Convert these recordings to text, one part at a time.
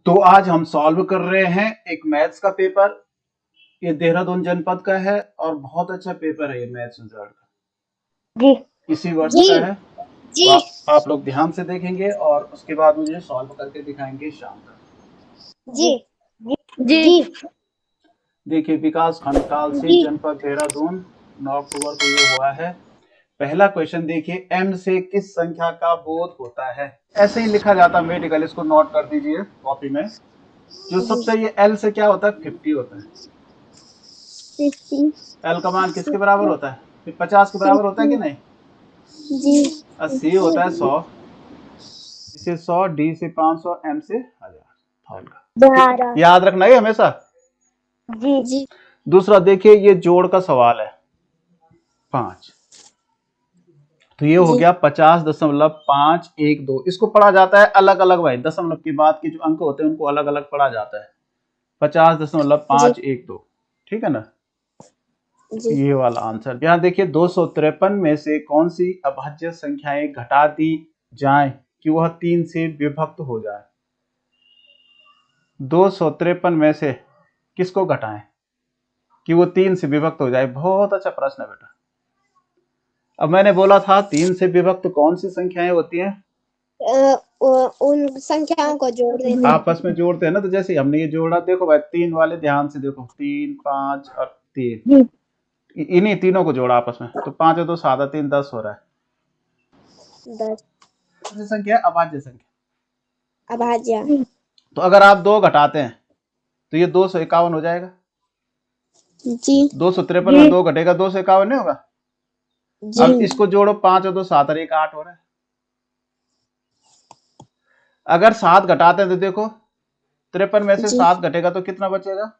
तो आज हम सॉल्व कर रहे हैं एक मैथ्स का पेपर। ये देहरादून जनपद का है और बहुत अच्छा पेपर है ये मैथ्स रिजल्ट का। जी इसी वर्ष जी का है। जी तो आप लोग ध्यान से देखेंगे और उसके बाद मुझे सॉल्व करके दिखाएंगे शाम तक। जी जी देखिए, विकास खंड कालसी जी जनपद देहरादून 9 अक्टूबर को ये हुआ है। पहला क्वेश्चन देखिए, m से किस संख्या का बोध होता है। ऐसे ही लिखा जाता है मेडिकल, इसको नोट कर दीजिए कॉपी में। जो सबसे ये l से क्या होता है, 50 होता है। l का मान किसके बराबर होता है, फिर 50 के बराबर होता है कि नहीं। जी और c होता है 100, इसे 100, d से 500, m से 1000। याद रखना है हमेशा। जी जी दूसरा देखिए, ये जोड़ का सवाल है 5, तो ये हो गया 50.512। इसको पढ़ा जाता है अलग अलग भाई, दशमलव के बाद के जो अंक होते हैं उनको अलग अलग पढ़ा जाता है। 50.512, ठीक है ना। ये वाला आंसर। यहाँ देखिए, 253 में से कौन सी अभाज्य संख्याएं घटा दी जाएं कि वह 3 से विभक्त हो जाए। 253 में से किसको घटाएं कि वो 3 से विभक्त हो जाए। बहुत अच्छा प्रश्न है बेटा। अब मैंने बोला था 3 से विभक्त कौन सी संख्याएं होती हैं, उन संख्याओं को जोड़ देते आपस में जोड़ते हैं ना। तो जैसे हमने ये जोड़ा, देखो भाई 3 वाले ध्यान से देखो, 3, 5 और 3, इन्हीं तीनों को जोड़ा आपस में, तो 5 और 2 7 और 3 10 हो रहा है। 10 संख्या अभाज्य संख्या। अभाज्य। तो अगर आप 2 घटाते हैं तो ये 251 हो जाएगा। जी 253 में 2 घटेगा 251 नहीं होगा। जी अब इसको जोड़ो, 5 और 2 7 और 1 8 हो रहा है। अगर 7 घटाते हैं तो देखो 53 में से 7 घटेगा तो कितना बचेगा,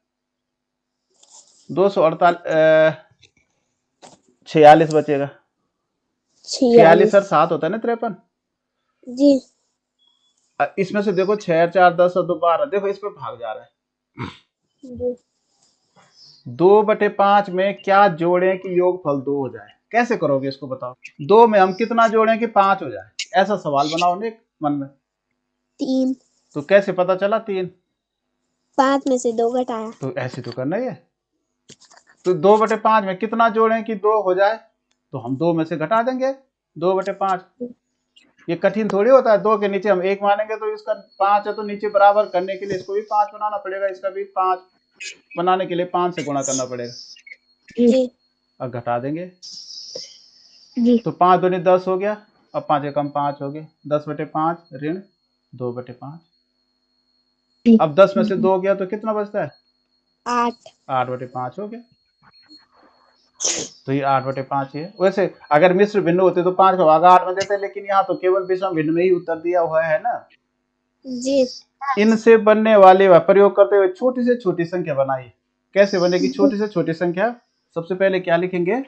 46 बचेगा। 46 और 7 होता है ना 53। जी इसमें से देखो 6 4 10 और 2 12, देखो इस पे भाग जा रहा है। 2/5 में क्या जोड़े कि योगफल 2 हो जाए। कैसे करोगे इसको बताओ। 2 में हम कितना जोड़े कि 5 हो जाए, ऐसा सवाल बनाओ ने मन में। 3 तो कैसे पता चला 3, 5 में से 2 घटाया, तो ऐसे तो करना ही है। तो 2/5 में कितना जोड़े कि 2 हो जाए, तो हम 2 में से घटा देंगे 2/5। ये कठिन थोड़ी होता है। 2 के नीचे हम 1 मानेंगे तो इसका 5 है, तो नीचे बराबर करने के लिए इसको भी 5 बनाना पड़ेगा, इसका भी 5 बनाने के लिए 5 से गुणा करना पड़ेगा। अब घटा देंगे तो 5 दूनी 10 हो गया। अब 5 के कम 5 हो गए, 10/5 ऋण 2/5। अब 10 में से 2 गया तो कितना बचता है, 8/5 हो गया। तो ये 8/5 है। वैसे अगर मिश्र भिन्न होते तो 5 का भाग 8 में देते, लेकिन यहाँ तो केवल विषम भिन्न में ही उत्तर दिया हुआ है ना जी। इनसे बनने वाले व प्रयोग करते हुए छोटी से छोटी संख्या बनाइए। कैसे बनेगी छोटी से छोटी संख्या। सबसे पहले क्या लिखेंगे,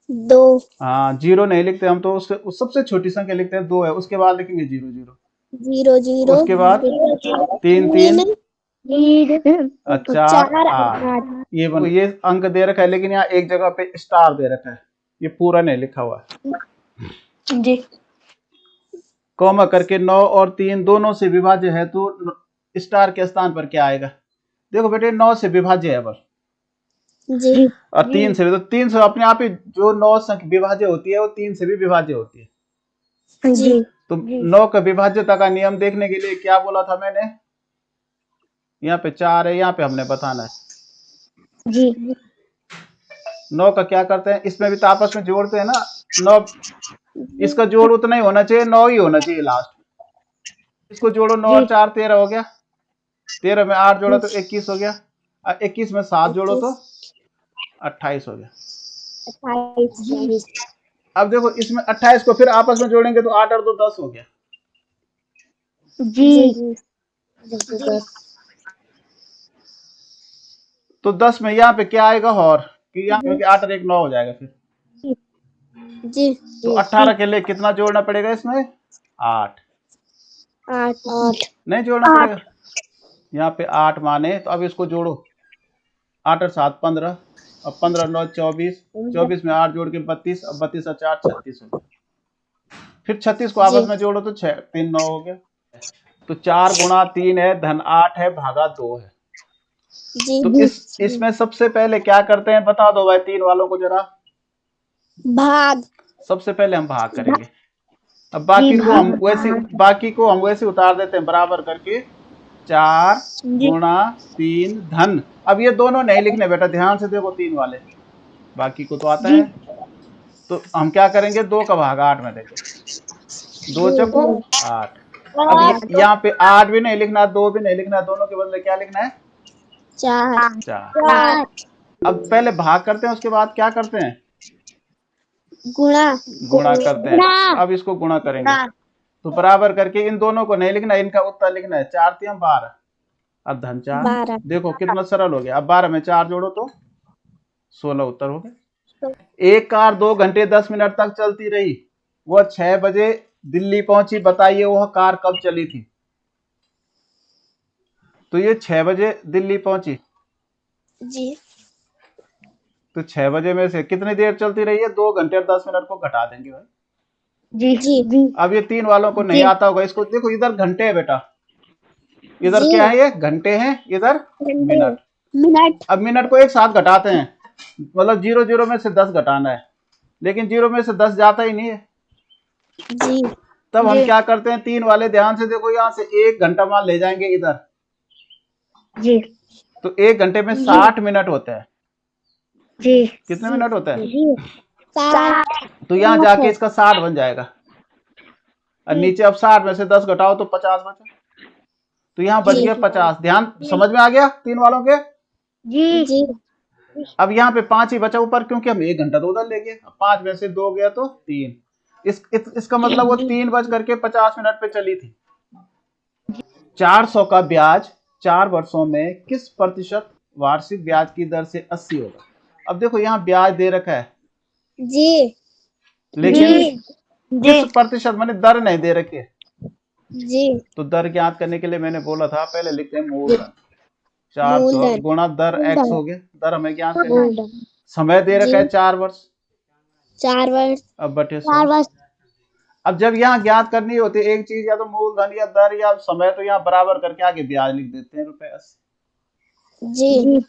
2। हाँ, 0 नहीं लिखते हम, तो उससे सबसे छोटी संख्या लिखते हैं 2 है, उसके बाद लिखेंगे 0 0 0 0 उसके बाद 3 3 4 8। ये अंक दे रखा है, लेकिन यहाँ एक जगह पे स्टार दे रखा है, ये पूरा नहीं लिखा हुआ है जी। कॉमा करके 9 और 3 दोनों से विभाज्य है, तो स्टार के स्थान पर क्या आएगा। देखो बेटे 9 से विभाज्य है बस जी और 3 से भी, तो 3 से अपने आप ही जो 9 संख्या विभाज्य होती है वो 3 से भी विभाज्य होती है। जी तो 9 का विभाज्यता का नियम देखने के लिए क्या बोला था मैंने, यहाँ पे 4 है, यहाँ पे हमने बताना है जी 9 का क्या करते हैं, इसमें भी तो आपस में जोड़ते हैं ना 9, इसका जोड़ उतना ही होना चाहिए, 9 ही होना चाहिए लास्ट। इसको जोड़ो 9 और 4 13 हो गया, 13 में 8 जोड़ा तो 21 हो गया, और 21 में 7 जोड़ो तो 28 हो गया। 28। अब देखो इसमें 28 को फिर आपस में जोड़ेंगे तो 8 और 2 10 हो गया। जी तो 10 में यहाँ पे क्या आएगा और कि यहाँ क्योंकि 8 और 1 9 हो जाएगा फिर। जी तो 18 के लिए कितना जोड़ना पड़ेगा इसमें, 8 नहीं जोड़ना पड़ेगा। यहाँ पे 8 माने, तो अब इसको जोड़ो, 8 और 7 15, और 15 9 24, 24 में 8 जोड़ के 32, और 32 और 4 36 हो गया। फिर 36 को आपस में जोड़ो तो 6 3 9 हो गया। तो 4 गुणा 3 है, धन 8 है, भागा 2 है। जी तो इसमें सबसे पहले क्या करते हैं बता दो भाई, 3 वालों को जरा। भाग। सबसे पहले हम भाग करेंगे। अब बाकी को हम वैसे उतार देते हैं बराबर करके। 4 गुणा 3 धन, अब ये दोनों नहीं लिखने बेटा, ध्यान से देखो 3 वाले, बाकी को तो आता है। तो हम क्या करेंगे, 2 का भाग 8 में देंगे, 2 चको 8। अब यहाँ पे 8 भी नहीं लिखना, 2 भी नहीं लिखना, दोनों के बदले क्या लिखना है, 4। 4। अब पहले भाग करते हैं, उसके बाद क्या करते हैं, गुणा करते हैं। अब इसको गुणा करेंगे तो बराबर करके इन दोनों को नहीं लिखना, इनका उत्तर लिखना है। 4 3 12, अब धन 4। 12। देखो कितना सरल हो गया। अब 12 में 4 जोड़ो तो 16 उत्तर हो गए। एक कार 2 घंटे 10 मिनट तक चलती रही, वह 6 बजे दिल्ली पहुंची, बताइए वह कार कब चली थी। तो ये 6 बजे दिल्ली पहुंची, जी तो 6 बजे में से कितनी देर चलती रही है, 2 घंटे और 10 मिनट को घटा देंगे भाई। जी अब ये 3 वालों को नहीं आता होगा, इसको देखो, इधर घंटे है बेटा, इधर क्या है, ये घंटे हैं, इधर मिनट। अब मिनट को एक साथ घटाते हैं, मतलब 0 0 में से 10 घटाना है, लेकिन 0 में से 10 जाता ही नहीं है। जी तब हम क्या करते हैं, 3 वाले ध्यान से देखो, यहाँ से 1 घंटा मान ले जाएंगे इधर, जी तो 1 घंटे में 60 मिनट होता है। जी कितने मिनट होता है, 60। तो यहाँ जाके इसका 60 बन जाएगा। और नीचे अब 60 में से 10 घटाओ तो 50 बचा, तो यहाँ बच गया 50। ध्यान समझ में आ गया 3 वालों के। जी अब यहाँ पे 5 ही बचा ऊपर, क्योंकि हम 1 घंटा तो उधर ले गए। 5 में से 2 गया तो 3। इसका मतलब वो 3 बज करके 50 मिनट पे चली थी। 400 का ब्याज 4 वर्षों में किस प्रतिशत वार्षिक ब्याज की दर से 80 होगा। अब देखो यहाँ ब्याज दे रखा है, जी लेकिन किस प्रतिशत माने दर नहीं दे रखी है। जी तो दर ज्ञात करने के लिए मैंने बोला था पहले लिखते हैं मूलधन। 400 गुणा दर x हो गया, दर हमें ज्ञात करना है। समय दे रखा है 4 वर्ष, 4 वर्ष। अब बटे 100। अब जब यहाँ ज्ञात करनी होती है एक चीज, या तो मूलधन या दर या समय, तो यहाँ बराबर करके आगे ब्याज लिख देते हैं ₹80। जी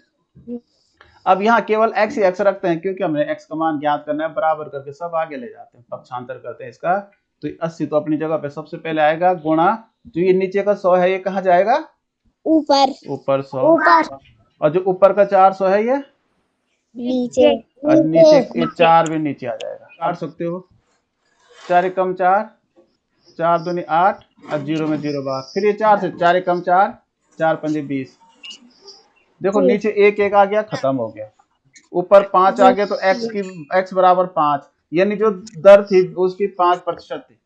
अब यहाँ केवल x ही x रखते हैं, क्योंकि हमने x का मान ज्ञात करना है, बराबर करके सब आगे ले जाते हैं, पक्षांतर करते हैं इसका। तो 80 तो अपनी जगह पे सबसे पहले आएगा, गुणा जो ये नीचे का 100 है, ये कहाँ जाएगा, ऊपर 100। और जो ऊपर का 400 है, ये नीचे। और नीचे ये 4 भी नीचे आ जाएगा, काट सकते हो। 4 एकम 4, 4 दूनी 8, और 0 में 0 बार, फिर ये 4 से 4 एकम 4, 4 पंजे 20। देखो नीचे 1 1 आ गया, खत्म हो गया। ऊपर 5 आ गया, तो x बराबर 5, यानी जो दर थी उसकी 5% थी।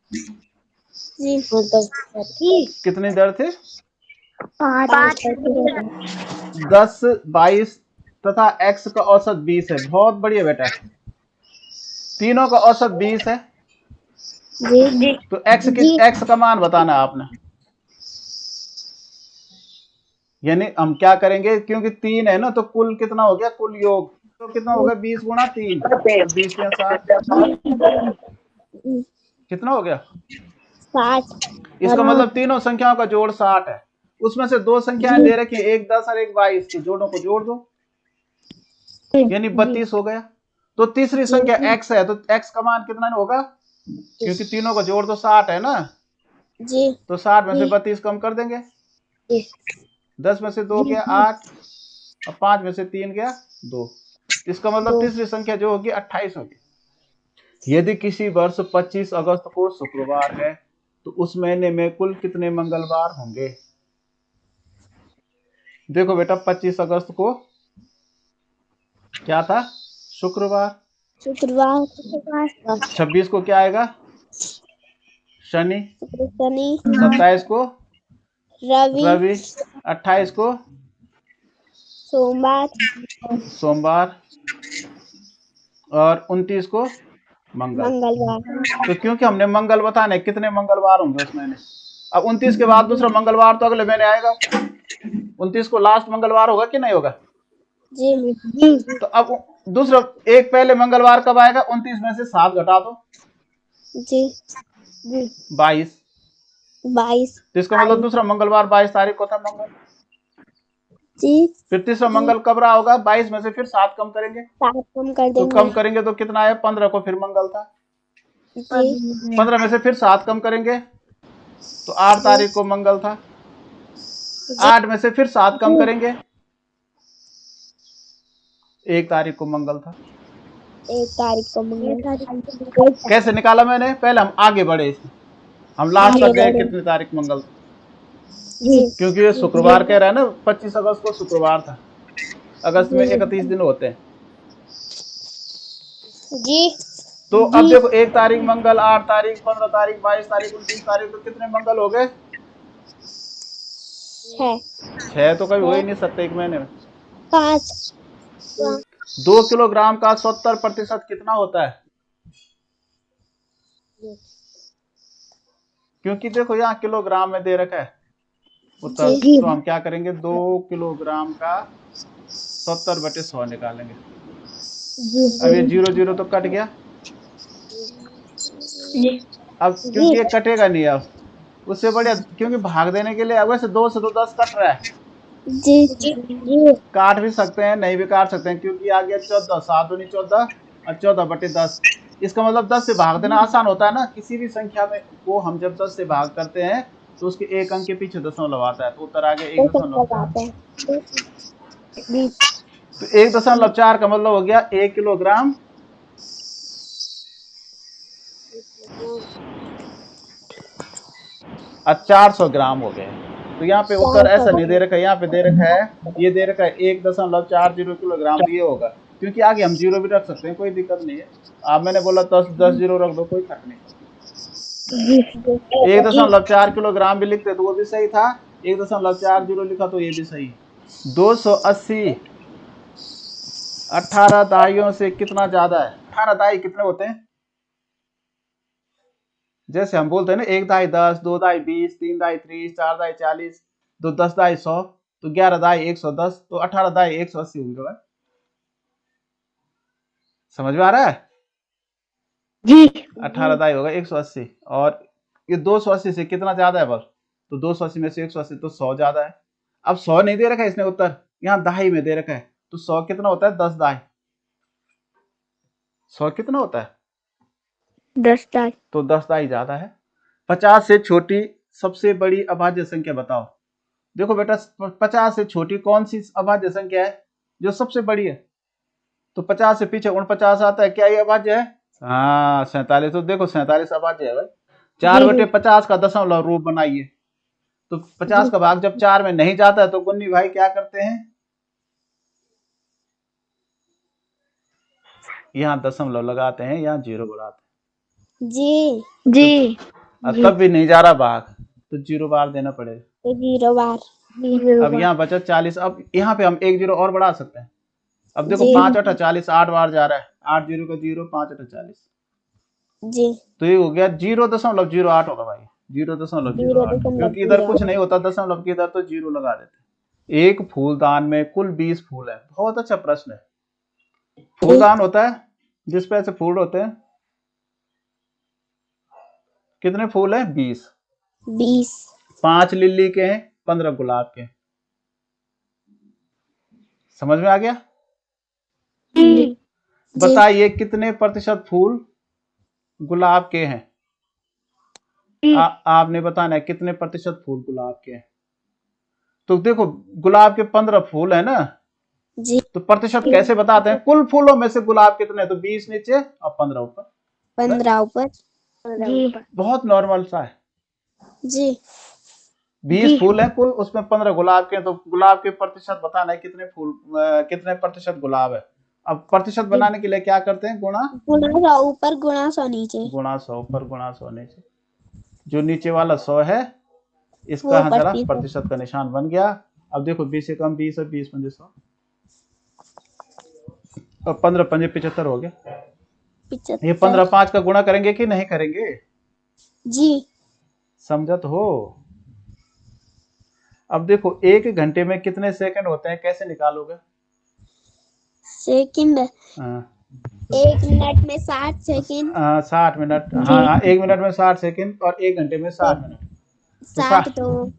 कितनी दर थी, 10 22 तथा x का औसत 20 है। बहुत बढ़िया बेटा, तीनों का औसत 20 है। तो x का मान बताना है आपने, यानी हम क्या करेंगे, क्योंकि 3 है ना, तो कुल कितना हो गया, कुल योग तो कितना होगा, 20 गुणा 3, 20 या 60, कितना हो गया, 60। इसका मतलब तीनों संख्याओं का जोड़ 60 है। उसमें से 2 संख्याएं दे रखी है, एक 10 और एक 22, तो जोड़ों को जोड़ दो, यानी 32 हो गया। तो तीसरी संख्या x है, तो x का मान कितना होगा, क्योंकि तीनों का जोड़ तो 60 है ना, जी तो 60 में से 32 कम कर देंगे। 10 में से 2 गया 8, और 5 में से 3 गया 2। इसका मतलब तीसरी संख्या जो होगी 28 होगी। यदि किसी वर्ष 25 अगस्त को शुक्रवार है, तो उस महीने में कुल कितने मंगलवार होंगे। देखो बेटा 25 अगस्त को क्या था, शुक्रवार। 26 को क्या आएगा, शनि। 27 को रवि। 28 को सोमवार। और 29 को मंगलवार। तो क्योंकि हमने मंगल बताने, कितने मंगलवार होंगे उस महीने। अब 29 के बाद दूसरा मंगलवार तो अगले महीने आएगा, 29 को लास्ट मंगलवार होगा कि नहीं होगा। जी तो अब दूसरा एक पहले मंगलवार कब आएगा, 29 में से 7 घटा दो, जी 22। 22 तो इसका मतलब दूसरा मंगलवार 22 तारीख को था मंगल। जी। फिर तीसरा मंगल कब रहा होगा? 22 में से फिर 7 कम करेंगे, 7 कम कर तो देंगे। कम करेंगे तो कितना आया? 15 को फिर मंगल था। जी 15 में से फिर 7 कम करेंगे तो 8 तारीख को मंगल था। 8 में से फिर 7 कम करेंगे, 1 तारीख को मंगल था। 1 तारीख को मंगल। कैसे निकाला मैंने? पहले हम आगे बढ़े इसमें, हम लास्ट आगे तक गए बढ़े। कितनी तारीख मंगल था, जी क्योंकि ये शुक्रवार कह रहा है ना, 25 अगस्त को शुक्रवार था। अगस्त में 31 दिन होते हैं। जी। तो अब देखो 1 तारीख मंगल, 8 तारीख, 15 तारीख, 22 तारीख, 29 तारीख, तो कितने मंगल हो गए? 6 तो कभी हो ही नहीं सकते एक महीने में। 5 2 किलोग्राम का 70% कितना होता है? क्योंकि देखो यहाँ किलोग्राम में दे रखा है उत्तर, जी। तो हम क्या करेंगे? 2 किलोग्राम का 70/100 निकालेंगे। अब ये 0 0 तो कट गया। अब क्योंकि ये कटेगा नहीं, अब उससे बढ़िया, क्योंकि भाग देने के लिए अब वैसे 2 से तो 10 कट रहा है, जी जी। काट भी सकते हैं, नहीं भी काट सकते हैं, क्योंकि आ गया 14, 7 दूनी 14 और 14/10। इसका मतलब 10 से भाग देना आसान होता है ना, किसी भी संख्या में को हम जब 10 से भाग करते हैं तो उसके एक अंक के पीछे दशमलव आता है, तो उत्तर आ गया 1.4। तो 1.4 का मतलब हो गया 1 किलोग्राम और 400 ग्राम हो गए। तो यहाँ पे उत्तर ऐसा नहीं दे रखा है, यहाँ पे दे रखा है, ये दे रखा है 1.40 किलोग्राम, तो ये होगा, क्योंकि आगे हम 0 भी रख सकते हैं, कोई दिक्कत नहीं है। अब मैंने बोला 10 0 रख दो, कोई फर्क नहीं पड़ता। 1.4 किलोग्राम भी लिखते तो वो भी सही था, 1.40 लिखा तो ये भी सही है। 280 18 दहाइयों से कितना ज्यादा है? 18 दहाई कितने होते हैं? जैसे हम बोलते हैं ना, 1 दहाई 10, 2 दहाई 20, 3 दहाई 30, 4 दहाई 40, तो 10 दहाई 100, तो 11 दहाई 110, तो 18 दहाई 180 होगा। समझ में आ रहा है? जी 18 दहाई होगा 180, और ये 280 से कितना ज्यादा है बल? तो 280 में से 180 तो 100 ज्यादा है। अब 100 नहीं दे रखा है इसने उत्तर, यहाँ दहाई में दे रखा है, तो 100 कितना होता है? 10 दहाई। 100 कितना होता है? 10 दहाई। तो 10 दहाई ज्यादा है। 50 से छोटी सबसे बड़ी अभाज्य संख्या बताओ। देखो बेटा, 50 से छोटी कौन सी अभाज्य संख्या है जो सबसे बड़ी है? तो 50 से पीछे 49 आता है, क्या ये अभाज्य है? हाँ 47। तो देखो 47 अभाज्य है भाई। 4/50 का दशमलव रूप बनाइए, तो 50 का भाग जब 4 में नहीं जाता है तो गुन्नी भाई क्या करते हैं? यहाँ दशमलव लगाते हैं, यहाँ 0 बढ़ाते हैं। जी जी। तब भी नहीं जा रहा भाग, तो 0 बार देना पड़ेगा। 0 बार। अब यहाँ बचा 40। अब यहाँ पे हम 1 0 और बढ़ा सकते हैं। अब देखो जी। 5 8 40, 8 बार जा रहा है, 8 0 का 0, 5 8 40, जी तो ये हो गया 0.08 होगा भाई, 0.08, क्योंकि इधर कुछ नहीं होता दशमलव की इधर, तो 0 लगा देते। एक फूलदान में कुल 20 फूल है। बहुत अच्छा प्रश्न है। फूलदान होता है जिस पे ऐसे फूल होते हैं, कितने फूल है? 20। 5 लिली के हैं, 15 गुलाब के हैं। समझ में आ गया? बताइए कितने प्रतिशत फूल गुलाब के हैं? आपने बताना है कितने प्रतिशत फूल गुलाब के हैं। तो देखो गुलाब के 15 फूल है ना जी। तो प्रतिशत कैसे बताते हैं? कुल फूलों में से गुलाब कितने? तो 20 नीचे और 15 ऊपर। 15 ऊपर। जी बहुत नॉर्मल सा है। जी। 20 फूल है कुल, उसमें 15 गुलाब के, तो गुलाब के प्रतिशत बताना है कितने फूल, कितने प्रतिशत गुलाब है। अब प्रतिशत बनाने के लिए क्या करते हैं? गुणा 100 ऊपर, गुणा 100 नीचे। गुणा 100 ऊपर, गुणा 100 नीचे। जो नीचे वाला 100 है इसका जरा प्रतिशत का निशान बन गया। अब देखो 20 से कम 20 है, 20 पंजे 100, और 15 पंजे 75 हो गया। ये 15 5 का गुणा करेंगे कि नहीं करेंगे? जी समझा तो हो। अब देखो 1 घंटे में कितने सेकंड होते हैं, कैसे निकालोगे? सेकंड। हाँ 1 मिनट में 60 सेकंड। 60 मिनट। हाँ 1 मिनट में 60 सेकंड और 1 घंटे में 60 मिनट। तो 60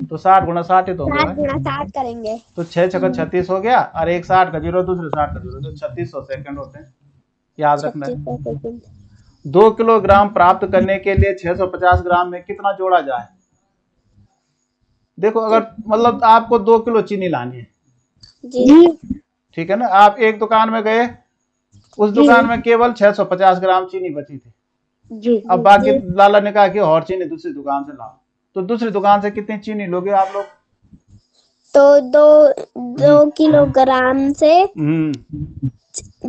तो 60 गुणा 60 ही तो होगा 60 भाई। गुणा 60 करेंगे। तो 6 छक्का 36 हो गया, और एक 60 का जीरो, दूसरे 60 का जीरो, तो 3600 सेकंड होते हैं, याद रखना है। 3600 सेकंड। 2 किलोग्राम प्राप्त करने के लिए 650 ग्राम में कितना जोड़ा जाए? देखो, अगर मतलब आपको 2 किलो चीनी लानी है, जी ठीक है ना, आप एक दुकान में गए, उस दुकान में केवल 650 ग्राम चीनी बची थी। जी अब बाकी लाला ने कहा कि और चीनी दूसरी दुकान से लाओ, तो दूसरी दुकान से कितनी चीनी लोगे आप लोग? तो 2 किलोग्राम से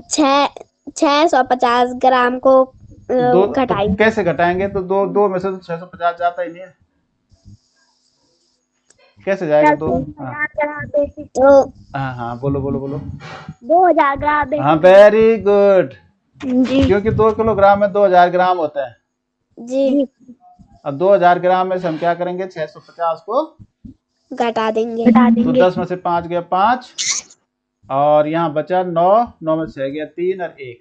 650 ग्राम को तो घटाएंगे। कैसे घटाएंगे? तो दो दो में से तो 650 जाता ही नहीं है, कैसे जाएगा? दो, हाँ तो हाँ हाँ, बोलो बोलो बोलो। 2000 ग्राम हाँ, वेरी गुड, जी क्योंकि 2 किलोग्राम में 2000 ग्राम होता है। जी अब 2000 ग्राम में से हम क्या करेंगे? 650 को घटा देंगे। तो 10 में से 5 गया 5, और यहाँ बचा 9, 9 में से 6 गया 3 और 1,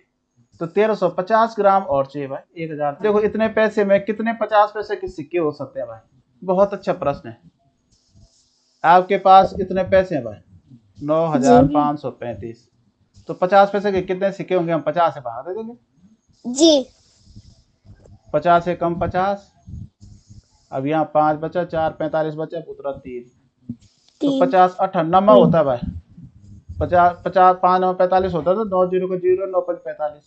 तो 1350 ग्राम और चाहिए भाई 1000। देखो, इतने पैसे में कितने 50 पैसे के सिक्के हो सकते हैं भाई? बहुत अच्छा प्रश्न है। आपके पास इतने पैसे हैं भाई, 9535, तो 50 पैसे के कितने सिक्के होंगे? हम 50 से भाग दे देंगे, जी 50 से कम 50, अब यहाँ 5 बचा, 4 45 बचा, उतरा 3, तो 3 50 98 होता है भाई। 50 50 5 9 45 होता था, 9 जीरो को जीरो, 9 5 45,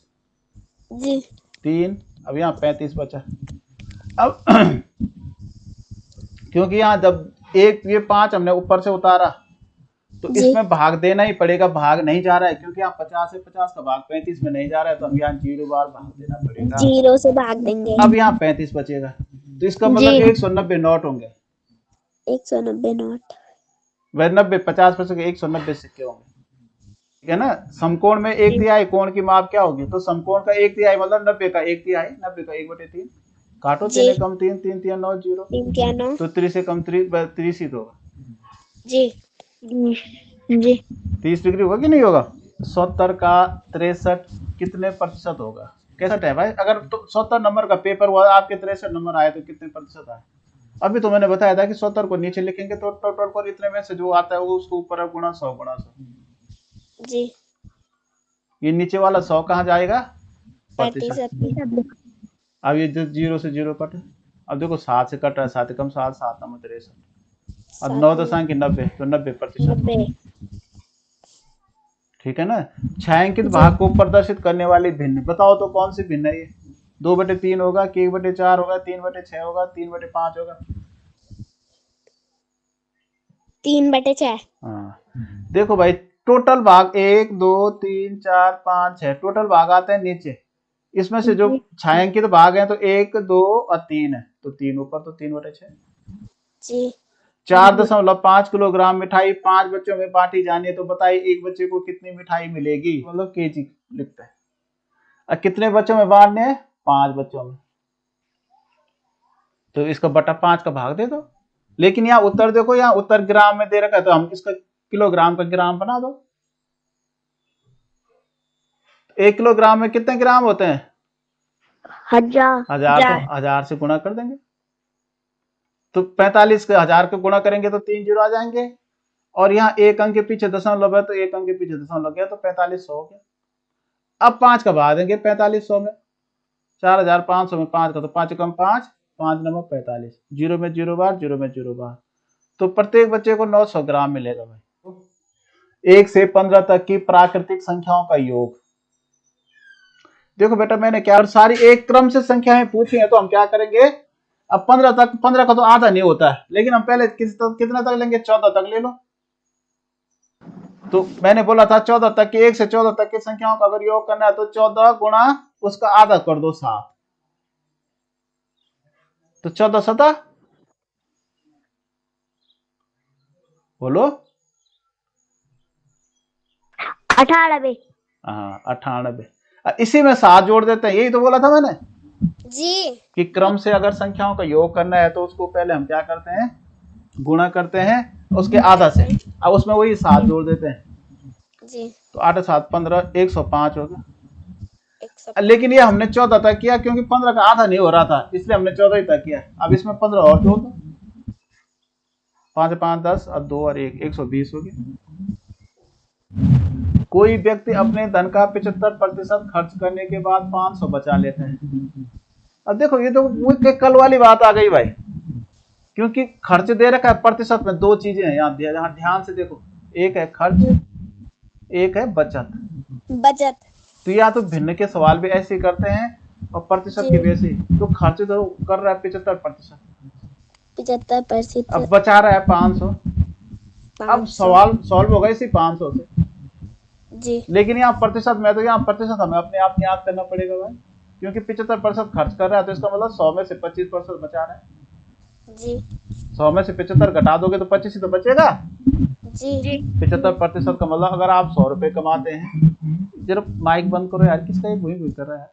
जी 3, अब यहाँ 35 बचा। अब क्योंकि यहाँ जब एक ये 5 हमने ऊपर से उतारा, तो जी इसमें भाग देना ही पड़ेगा, भाग नहीं जा रहा है, क्योंकि यहाँ 50 से 50 का भाग 35 में नहीं जा रहा है, तो हम यहाँ 0 बार भाग देना पड़ेगा। 0 से भाग देंगे। अब यहाँ 35 बचेगा, तो इसका मतलब 190 नोट होंगे, 190 नोट। वह 90 50 पैसे के 190 सिक्के होंगे, ठीक है ना। समकोण में 1/3 कोण की माप क्या होगी? तो समकोण का 1/3 मतलब 90 का 1/3, 90 का 1/3, काटो, 3 कम 3, 3 3 9 0, 3 क्या 9 तो 3 से कम 30 ही तो होगा। जी जी 30 डिग्री होगा कि नहीं होगा? 70 का 63 कितने प्रतिशत होगा? कैसा है भाई? अगर तो 70 नंबर का पेपर हुआ, आपके 63 नंबर आए, तो कितने प्रतिशत आए? अभी तो मैंने बताया था कि 70 को नीचे लिखेंगे तो टोटल को इतने में से जो आता है वो उसको ऊपर गुणा 100 गुणा 100। जी ये नीचे वाला 100 कहाँ जाएगा? प्रतिशत। प्रतिशत। अब ये 0 से 0 कटे, अब देखो 7 से कट रहा है, 7 कम 7, 7 नंबर 63, अब 9 दशमलव 90, तो 90%, 90 ठीक है ना। छायांकित भाग को प्रदर्शित करने वाली भिन्न बताओ तो कौन सी भिन्न है ये? 2/3 होगा कि 1/4 होगा, 3/6 होगा, 3/5 होगा? 3/6। हाँ, देखो भाई, टोटल भाग 1 2 3 4 5 6 टोटल भाग आते हैं नीचे, इसमें से जो छायांकित भाग है तो 1 2 और 3 है, तो 3 ऊपर, तो 3/6। जी 4.5 किलोग्राम मिठाई 5 बच्चों में बांटी जानी है, तो बताइए एक बच्चे को कितनी मिठाई मिलेगी? मतलब केजी लिखते हैं, और कितने बच्चों में बांटने हैं? 5 बच्चों में, तो इसका बटा 5 का भाग दे दो। लेकिन यहाँ उत्तर देखो, यहाँ उत्तर ग्राम में दे रखा है, तो हम इसका किलोग्राम का ग्राम बना दो। 1 किलोग्राम में कितने ग्राम होते हैं? 1000 तो 1000 से गुणा कर देंगे, तो 45 के 1000 को गुणा करेंगे तो 3 जीरो आ जाएंगे, और यहाँ एक अंक के पीछे दशमलव है, तो एक अंक के पीछे दशमलव गया, तो 4500 हो गया। अब 5 का भाग देंगे 4500 में, 4500 में 5 का, तो 5 कम 5, 5 नंबर 45, 0 में 0 बार, 0 में 0 बार, तो प्रत्येक बच्चे को 900 ग्राम मिलेगा भाई। 1 से 15 तक की प्राकृतिक संख्याओं का योग। देखो बेटा, मैंने क्या सारी एक क्रम से संख्याएं पूछी है, तो हम क्या करेंगे? अब 15 का तो आधा नहीं होता है, लेकिन हम पहले कितना तक लेंगे? 14 तक ले लो। तो मैंने बोला था 14 तक की, 1 से 14 तक की संख्याओं का अगर योग करना है तो 14 गुणा उसका आधा कर दो 7, तो 14 7 बोलो 98। हाँ 98। इसी में 7 जोड़ देते हैं, यही तो बोला था मैंने जी कि क्रम से अगर संख्याओं का योग करना है तो उसको पहले हम क्या करते हैं? गुणा करते हैं उसके आधा से, अब उसमें वही 7 जोड़ देते हैं, जी तो 8 7 15, 105 हो गया। 100। लेकिन ये हमने 14 तक किया, क्योंकि 15 का आधा नहीं हो रहा था, इसलिए हमने 14 ही तक किया। अब इसमें 15 और जोड़ दो, 5 5 10 और 2 और 1 120 हो गया। कोई व्यक्ति अपने धन का 75% खर्च करने के बाद 500 बचा लेता है। अब देखो ये तो वो कल वाली बात आ गई भाई, क्योंकि खर्च दे रखा है प्रतिशत में। दो चीजें हैं यहाँ ध्यान से देखो, एक है खर्च, एक है बचत। बचत। तो या तो भिन्न के सवाल भी ऐसे ही करते हैं और प्रतिशत के वैसे ही। तो खर्च तो कर रहा है 75%, 75%। अब बचा रहा है 500। अब सवाल सॉल्व होगा इसी 500 से जी। लेकिन यहाँ प्रतिशत में, तो यहाँ प्रतिशत हमें अपने आप याद करना पड़ेगा भाई, क्योंकि 75% खर्च कर रहा है तो इसका मतलब 100 में से 25% बचा रहा है। जी। 100 में से 75 घटा दोगे तो 25 ही तो बचेगा। जी। 75% का मतलब अगर आप 100 रुपए कमाते हैं, जरा माइक बंद करो यार, किसका ये भूई कर रहा है।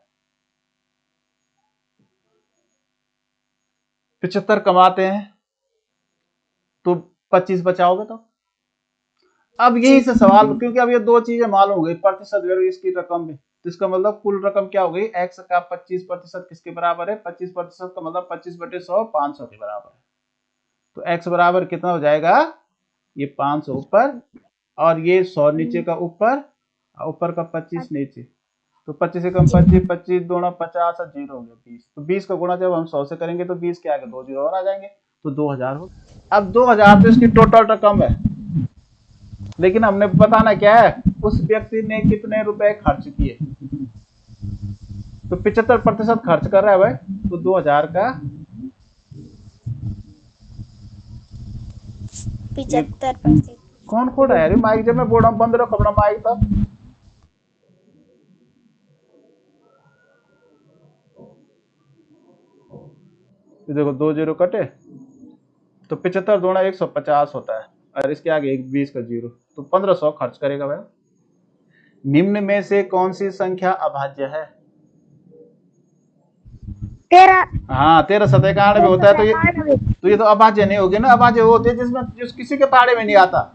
75 कमाते हैं तो 25 बचाओगे तो। अब यही से सवाल, क्योंकि अब ये दो चीजें मालूम हो गई, प्रतिशत वैल्यू इसकी रकम भी, तो इसका मतलब कुल रकम क्या हो गई, एक्स का 25% किसके बराबर है, 25% का मतलब 25/100 500 के बराबर है। तो एक्स बराबर कितना हो जाएगा, ये 500 ऊपर और ये 100 नीचे का ऊपर, ऊपर का 25 नीचे, तो 25 से कम 25, 25 दूना 50 और 0 हो गया 20। तो 20 का गुणा जब हम 100 से करेंगे तो 20 के आगे 2 जीरो और आ जाएंगे, तो 2000 हो। अब 2000 तो इसकी टोटल रकम है, लेकिन हमने बताना क्या है, उस व्यक्ति ने कितने रुपए खर्च किए। तो 75% खर्च कर रहा है भाई, तो 2000 का 75%। कौन खोल रहा है यार माइक, जब मैं बोल रहा हूँ बंद रखो अपना माइक तब। देखो 2 जीरो कटे, तो 75 दूना 150 होता है, और इसके आगे एक 20 का जीरो, तो 1500 खर्च करेगा भाई। निम्न में से कौन सी संख्या अभाज्य है। 13। हाँ 13 सतह 91 होता है, तो ये तो अभाज्य नहीं होगी ना। अभाज्य वो होते हैं जिस किसी के पहाड़े में नहीं आता।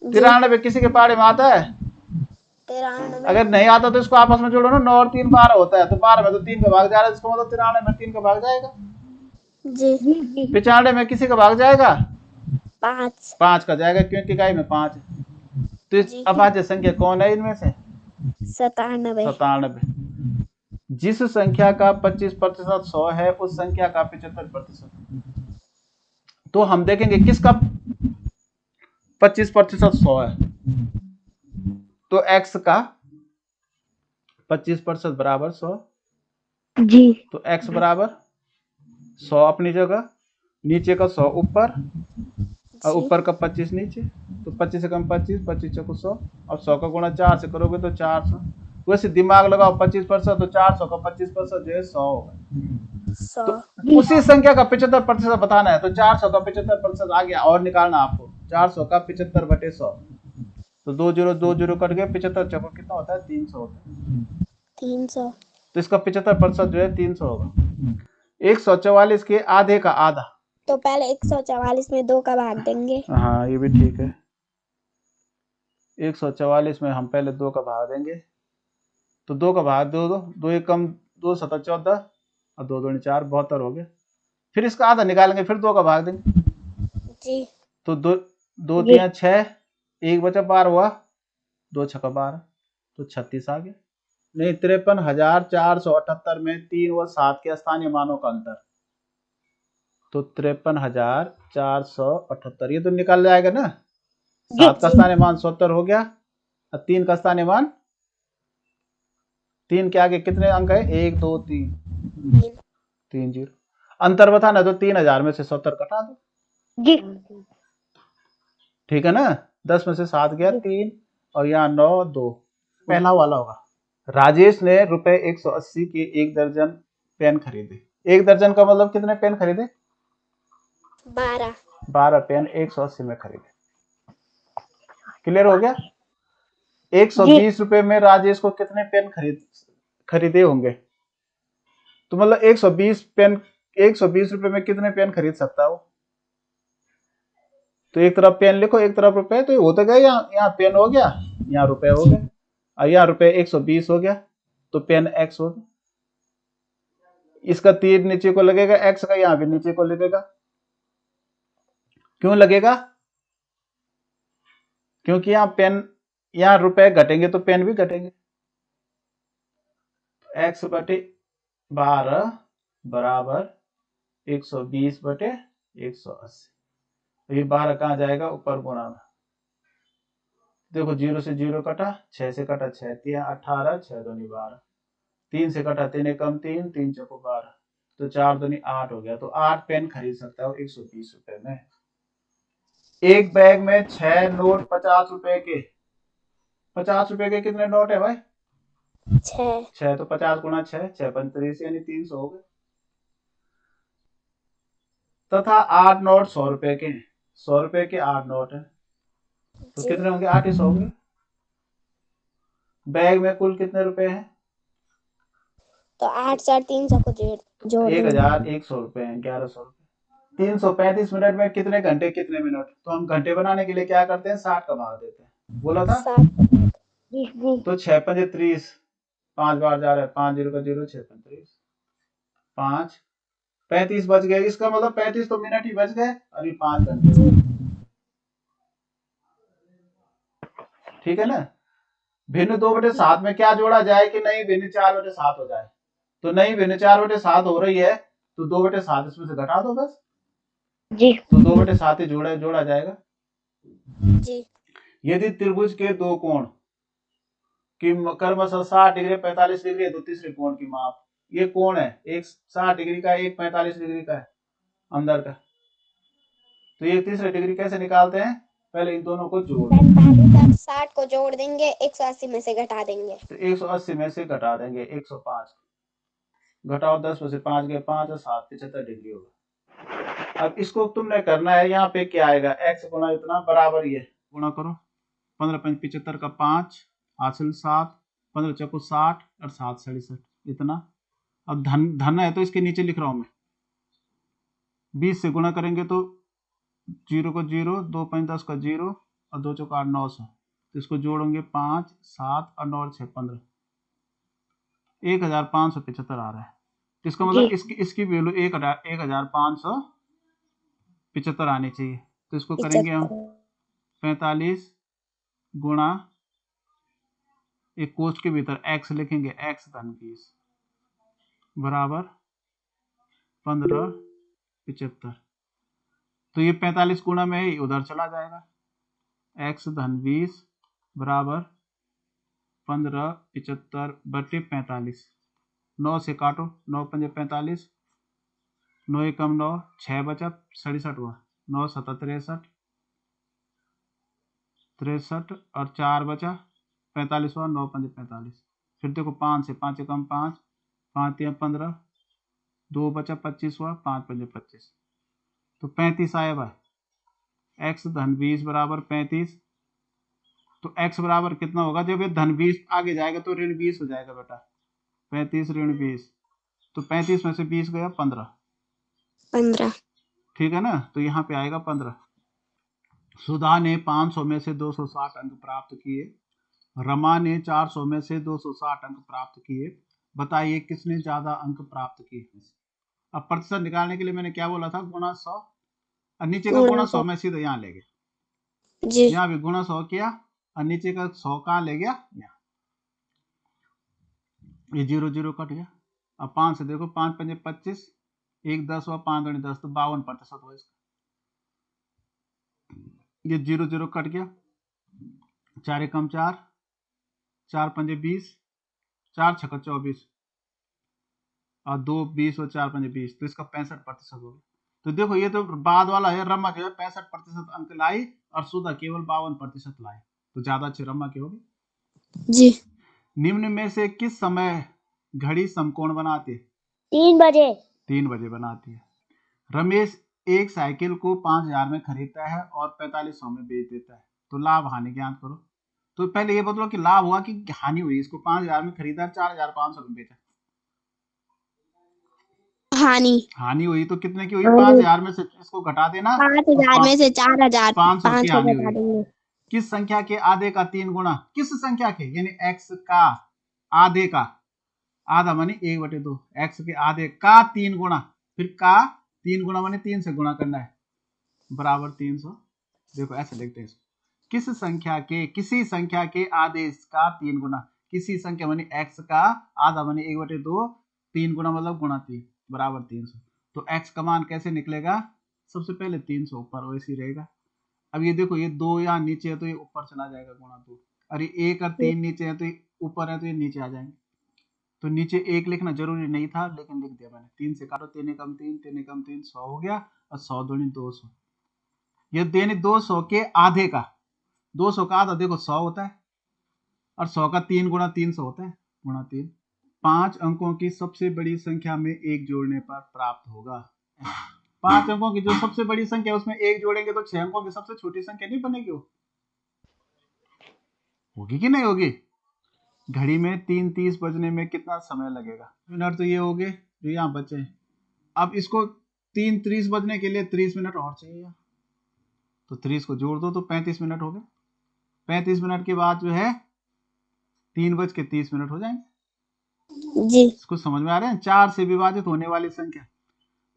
93 किसी के पहाड़े में आता है, 93। अगर नहीं आता तो इसको आपस में जोड़ो ना, 9 और 3 12 होता है, तो 12 में तो 3 का भाग जा रहा है, इसका मतलब 93 में 3 का भाग जाएगा। जी। 95 में किसी का भाग जाएगा, 5। 5 का जाएगा, क्योंकि इकाई में 5 है। तो इस अभाज्य संख्या कौन है इनमें से, 97। 97। जिस संख्या का 25% 100 है, उस संख्या का 75%। तो हम देखेंगे किसका 25% 100 है, तो x का 25% बराबर 100 जी। तो x बराबर 100 अपनी जगह, नीचे का 100 ऊपर और ऊपर का 25 नीचे, तो 25 से कम 25, 25 चौको 100, अब 100 का गुणा 4 से करोगे तो 400। वैसे दिमाग लगाओ 25%, तो 400 का 25% जो है 100 होगा। तो उसी संख्या का 75% बताना है, तो 400 का 75% आ गया, और निकालना आपको 400 का 75/100, तो 2 जीरो कट गए, 75 चौको कितना होता है, 300 होता है। 300। तो इसका 75% जो है 300 होगा। 144 के आधे का आधा, तो पहले 144 में 2 का भाग देंगे। हाँ ये भी ठीक है। 144 में हम पहले 2 का भाग देंगे, तो 2 का भाग दो, 2 एक कम 2 7 14 और 2 दूनी 4 72 हो गया। फिर इसका आधा निकालेंगे, फिर 2 का भाग देंगे, जी। तो 2 3 6, 1 बचा 12 हुआ, 2 छक्का 12, तो 36 आ गया। नहीं 53,478 में 3 व 7 के स्थानीय मानों का अंतर, तो 53,478 ये तो निकल जाएगा ना। 7 का स्थानीय मान 70 हो गया, और 3 का स्थानीय मान, 3 के आगे कितने अंक है, 1 2 3, 3 जीरो। अंतर बताना तो 3000 में से 70 कटा दो, जी। ठीक है ना। 10 में से 7 गया 3, और यहाँ 9 2, पहला वाला होगा। राजेश ने रुपए 180 के 1 दर्जन पेन खरीदे। 1 दर्जन का मतलब कितने पेन खरीदे, 12 पेन 180 में खरीदे। क्लियर हो गया। 120 रुपए में राजेश को कितने पेन खरीदे होंगे, तो मतलब 120 पेन, 120 रुपए में कितने पेन खरीद सकता है वो। तो एक तरफ पेन लिखो, एक तरफ रुपए, तो हो तो गया, यहाँ पेन हो गया, यहाँ रुपए हो गए, और यहाँ रुपए 120 हो गया, तो पेन एक्स हो गया। इसका तीर नीचे को लगेगा, एक्स का यहाँ भी नीचे को लगेगा, क्यों लगेगा? क्योंकि यहाँ रुपए घटेंगे तो पेन भी घटेंगे। x बटे 12 बराबर 120 बटे 180। तो ये 12 कहाँ जाएगा? ऊपर गुणा में। देखो 0 से 0 कटा, 6 से कटा 6 3 18, 6 दूनी 12, 3 से कटा 3 कम 3, 3 चौको 12, तो 4 दूनी 8 हो गया। तो 8 पेन खरीद सकता है 120 रुपए में। एक बैग में 6 नोट 50 रुपए के। 50 रुपए के कितने नोट है भाई? 6 तो 50 गुणा 6, 6 35 यानी 300 हो गए। तथा 8 नोट 100 रुपए के। 100 रुपए के 8 नोट है, तो जी। कितने होंगे? 8 ही 100 होंगे। बैग में कुल कितने रुपए हैं? तो 8 को जोड़ देंगे। 1100 रुपए हैं, 1100 रुपए। 335 मिनट में कितने घंटे कितने मिनट? तो हम घंटे बनाने के लिए क्या करते हैं? 60 का भाग देते हैं, बोला था। 60। जी। तो 6 पंजे 30, 5 बार जा रहा है, 5 0 का 0, 6 35, 5 35 बच गए। इसका मतलब 35 तो मिनट ही बच गए, अभी 5 घंटे। ठीक है ना? भिन्न 2/7 में क्या जोड़ा जाए कि नहीं भिन्न 4/7 हो जाए? तो नहीं भिन्न 4/7 हो रही है, तो 2/7 इसमें से घटा दो बस जी। तो 2/7 ही जोड़ा जाएगा। जी। यदि त्रिभुज के दो कोण की क्रमशः 60 डिग्री 45 डिग्री है, तो तीसरे कोण की माप। ये कोण है, एक 60 डिग्री का, एक 45 डिग्री का है अंदर का। तो ये तीसरे डिग्री कैसे निकालते हैं? पहले इन दोनों को जोड़, 60 को जोड़ देंगे, 180 में से घटा देंगे। तो 180 में से घटा देंगे 105, घटाओ 10 में से 5 गए 5 और 7 75 डिग्री होगा। अब इसको तुमने करना है, यहाँ पे क्या आएगा? x गुना इतना बराबर ये गुणा करो, 15 5 75 का 5, हासिल 7, 15 चौको 60 और 7 67 इतना। अब धन है तो इसके नीचे लिख रहा हूं मैं। 20 से गुणा करेंगे तो 0 को 0, 2 5 10 का 0 और 2 चौका 8 900, तो इसको जोड़ोगे 5 7 और 9 6 15, 1575 आ रहा है। तो इसका मतलब इसकी वैल्यू 1575 आनी चाहिए। तो इसको करेंगे हम 45 गुणा, एक कोष्ठ के भीतर x लिखेंगे, x धन 20 बराबर 1575। तो ये 45 गुणा में ही उधर चला जाएगा, x धन 20 बराबर 1575 बटे 45। 9 से काटो, 9 पंजे 45, 9 एकम 9, 6 बचा 67 हुआ, 9 7 63, 63 और 4 बचा 45 हुआ, 9 पंजे 45। फिर देखो 5 से 5 एकम 5, 5 3 15, 2 बचा 25 हुआ, 5 पंजे 25, तो 35 आया भाई। x धन 20 बराबर 35। तो x बराबर कितना होगा? जब ये धन 20 आगे जाएगा तो ऋण 20 हो जाएगा बेटा, 35 ऋण 20, तो 35 में से 20 गया 15। ठीक है ना? तो यहाँ पे आएगा 15। सुधा ने 500 में से 260 अंक प्राप्त किए, रमा ने 400 में से 260 अंक प्राप्त किए, बताइए किसने ज्यादा अंक प्राप्त किए? अब प्रतिशत निकालने के लिए मैंने क्या बोला था? गुणा 100, और नीचे का गुणा 100 में सीधे यहाँ ले गया, यहाँ भी गुणा 100 किया और नीचे का 100 कहाँ ले गया? यहाँ। ये 0 0 कट गया। अब 5 से देखो, 5 पंजे 25, 1 10 हुआ, 5 दूनी 10, तो 52% हुआ इसका। ये 0 0 कट गया, 4 एकम 4, 4 पंजे 20, 4 छक्का 24 और 2 20 और 4 पंजे 20, तो इसका 65% हो गया। तो देखो ये तो बाद वाला है, रमा जो है 65% अंक लाई और सुधा केवल 52% लाई, तो ज्यादा अच्छी रमा की होगी जी। निम्न में से किस समय घड़ी समकोण बनाती है? 3 बजे। 3 बजे बनाती है। रमेश एक साइकिल को 5000 में खरीदता है और 4500 में बेच देता है, तो लाभ हानि ज्ञात करो। तो पहले ये बतलो कि लाभ हुआ कि हानि हुई? इसको 5000 में खरीदा, 4500 में बेचा। हानि हुई, तो कितने की हुई? 5000 में से इसको घटा देना, 5000 में से 500 की हानि घटा हुई। देंगे। किस संख्या के आधे का 3 गुना? किस संख्या के? यानी x का आधे का, आधा मानी 1/2, x के आधे का 3 गुना, फिर का 3 गुना मानी 3 से गुणा करना है, बराबर 300। देखो ऐसे लिखते हैं इसको, किसी संख्या के आदेश का 3 गुना, किसी संख्या मानी x का आधा मानी 1/2, 3 गुना मतलब गुणा 3 बराबर 300। तो x का मान कैसे निकलेगा, सबसे पहले 300 ऊपर वैसे ही रहेगा। अब ये देखो ये 2 यहाँ नीचे है तो ये ऊपर चला जाएगा गुणा 2, और ये 1 और 3 नीचे है तो ये ऊपर है तो ये नीचे आ जाएंगे। तो नीचे 1 लिखना जरूरी नहीं था लेकिन लिख दिया मैंने। 3 से काटो, 3 एकम 3, 3 एकम 3, 100 हो गया, और 100 दूनी 200। ये यानी 200 के आधे का, 200 का आधा देखो 100 होता है, और 100 का 3 गुणा 300 होता है, गुणा 3। 5 अंकों की सबसे बड़ी संख्या में 1 जोड़ने पर प्राप्त होगा। 5 अंकों की जो सबसे बड़ी संख्या है उसमें 1 जोड़ेंगे तो 6 अंकों की सबसे छोटी संख्या नहीं बनेगी, वो होगी कि नहीं होगी। घड़ी में 3:30 बजने में कितना समय लगेगा, मिनट तो ये हो गए जो यहाँ बचे। अब इसको 3:30 बजने के लिए 30 मिनट और चाहिए, तो 30 को जोड़ दो तो 35 मिनट हो गए। 35 मिनट के बाद जो है 3:30 हो जाएंगे। जी इसको समझ में आ रहे हैं। 4 से विभाजित होने वाली संख्या,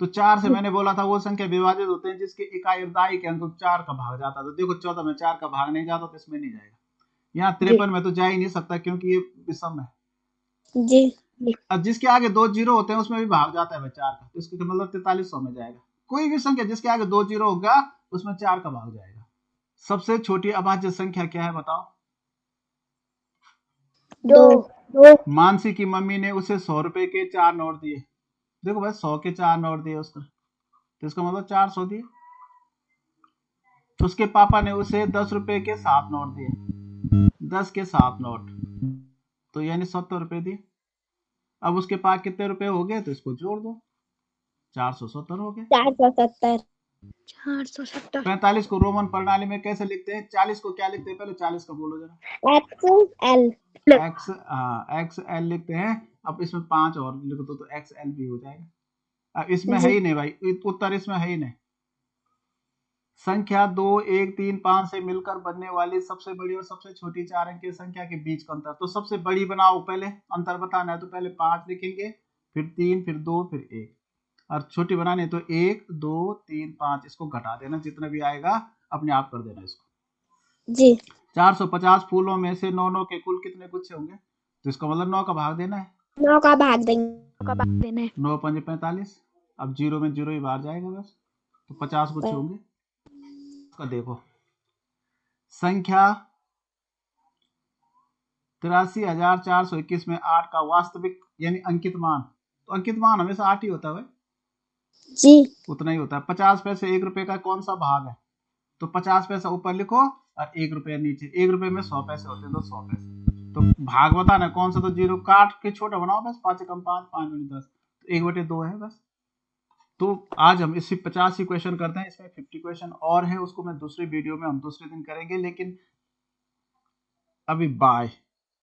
तो 4 से मैंने बोला था वो संख्या विभाजित होते हैं जिसके इकाई और दाई के अंक 4 का भाग जाता है। तो देखो 14 में 4 का भाग नहीं जाता तो इसमें नहीं जाएगा। यहाँ 53 में तो जा ही नहीं सकता क्योंकि ये विषम है। जी अब जिसके आगे 2 जीरो होते हैं उसमें भी भाग जाता है 4 का, तो इसका मतलब 4300 में जाएगा। कोई भी संख्या जिसके आगे 2 जीरो होगा उसमें 4 का भाग जाएगा। सबसे छोटी अभाज्य संख्या क्या है बताओ। 2 मानसी की मम्मी ने उसे 100 रुपए के 4 नोट दिए। देखो भाई 100 के 4 नोट दिए उसको, तो इसका मतलब 400 दिए। उसके पापा ने उसे 10 रुपए के 7 नोट दिए, 10 के 7 नोट, तो यानी 70 रुपए दिए। अब उसके पास कितने रुपए हो गए, तो इसको जोड़ दो, 470 हो गए। 470 45 को रोमन प्रणाली में कैसे लिखते हैं, 40 को क्या लिखते हैं, पहले 40 का बोलो जरा। एक्स एल लिखते हैं। अब इसमें 5 और लिख दो तो एक्स एल भी हो जाएगा। अब इसमें है ही नहीं भाई, उत्तर इसमें है ही नहीं। संख्या 2, 1, 3, 5 से मिलकर बनने वाली सबसे बड़ी और सबसे छोटी 4 अंकीय संख्या के बीच का अंतर। तो सबसे बड़ी बनाओ, पहले अंतर बताना है तो पहले 5 लिखेंगे, फिर 3, फिर 2, फिर 1, और छोटी बनानी है तो 1, 2, 3, 5, इसको घटा देना, जितना भी आएगा अपने आप कर देना इसको। जी 450 फूलों में से 9 के कुल कितने गुच्छे होंगे, तो इसका मतलब 9 का भाग देना है। 9 का भाग देंगे। 9 पंजे 45, अब 0 में 0 ही बाहर जाएगा बस, तो 50 गुच्छे होंगे। का देखो संख्या 83,421 में 8 का वास्तविक यानी अंकित मान, तो अंकित मान हमेशा 8 ही होता है भाई। जी उतना ही होता है। 50 पैसे 1 रुपए का कौन सा भाग है, तो 50 पैसा ऊपर लिखो और 1 रुपया नीचे। 1 रुपए में 100 पैसे होते हैं तो 100 पैसे, तो भाग बताना कौन सा, तो 0 काट के छोटा बनाओ बस। 5 कम 5, 5 गुनी 10, तो 1/2 है बस। तो आज हम इसी 50 ही क्वेश्चन करते हैं, इसमें 50 क्वेश्चन और है, उसको मैं दूसरी वीडियो में हम दूसरे दिन करेंगे। लेकिन अभी बाय।